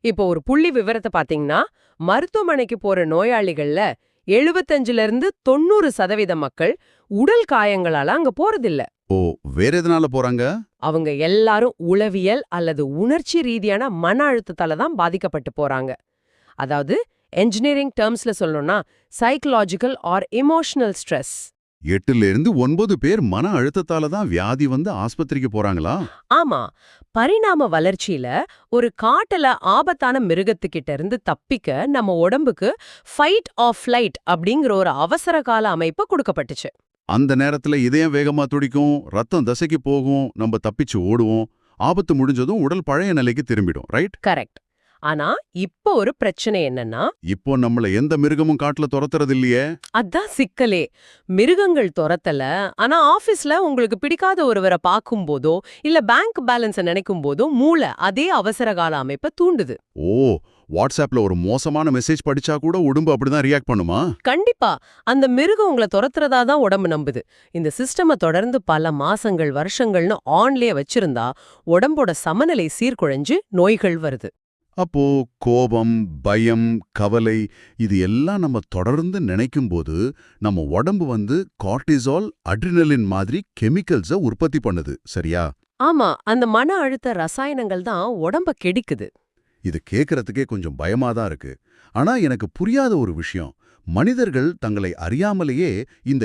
இப்போ ஒரு புள்ளி விவரத்தை பாத்தீங்கன்னா, மருத்துவமனைக்கு போற நோயாளிகள்ல 75ல இருந்து 90% மக்கள் உடல் காயங்களால அங்க போறதில்ல. ஓ, வேற எதனால போறாங்க? அவங்க எல்லாரும் உளவியல் அல்லது உணர்ச்சி ரீதியான மன அழுத்தத்தால தான் பாதிக்கப்பட்டு போறாங்க. அதாவது என்ஜினியரிங் டேர்ம்ஸ்ல சொல்லணும்னா சைக்கலாஜிக்கல் ஆர் எமோஷனல் ஸ்ட்ரெஸ். 8ல இருந்து 9 பேர் மன அழுத்தத்தால தான் வியாதி வந்து ஆஸ்பத்திரிக்கு போறாங்களா? ஆமா, பரிணாம வளர்ச்சியில ஒரு காட்டுல ஆபத்தான மிருகத்துக்கிட்ட இருந்து தப்பிக்க நம்ம உடம்புக்கு ஃபைட் ஆர் ஃப்ளைட் அப்படிங்கிற ஒரு அவசர கால அமைப்பு கொடுக்கப்பட்டுச்சு. அந்த நேரத்துல இதயம் வேகமா துடிக்கும், ரத்தம் தசைக்கு போகும், நம்ம தப்பிச்சு ஓடுவோம். ஆபத்து முடிஞ்சதும் உடல் பழைய நிலைக்கு திரும்பிடும், ரைட்? கரெக்ட். ஆனா இப்போ ஒரு பிரச்சனை என்னன்னா, இப்போ நம்மள எந்த மிருகமும் காட்டுல துரத்துறது இல்லையே. அதான் சிக்கலே. மிருகங்கள் தொரத்தல, ஆனா ஆபீஸ்ல உங்களுக்கு பிடிக்காத ஒருவரை பார்க்கும்போதோ இல்ல பேங்க் பேலன்ஸ நினைக்கும் போதோ மூளை அதே அவசர கால அமைப்பை தூண்டுது. ஓ, வாட்ஸ்அப்ல ஒரு மோசமான மெசேஜ் படிச்சா கூட உடம்பு அப்படிதான் ரியாக்ட் பண்ணுமா? கண்டிப்பா. அந்த மிருகம் உங்கள தொரத்துறதா தான் உடம்பு நம்புது. இந்த சிஸ்டம தொடர்ந்து பல மாசங்கள் வருஷங்கள்னு ஆன்லயே வச்சிருந்தா உடம்போட சமநிலை சீர்குலைஞ்சு நோய்கள் வருது. அப்போ கோபம், பயம், கவலை இது எல்லாம் நம்ம தொடர்ந்து நினைக்கும்போது நம்ம உடம்பு வந்து கார்டிசால், அட்ரினலின் மாதிரி கெமிக்கல்ஸ உற்பத்தி பண்ணுது, சரியா? ஆமா, அந்த மன அழுத்த ரசாயனங்கள் தான் உடம்ப கெடுக்குது. இது கேட்கறதுக்கே கொஞ்சம் பயமா தான் இருக்கு. ஆனா எனக்கு புரியாத ஒரு விஷயம், மனிதர்கள் தங்களை அறியாமலேயே இந்த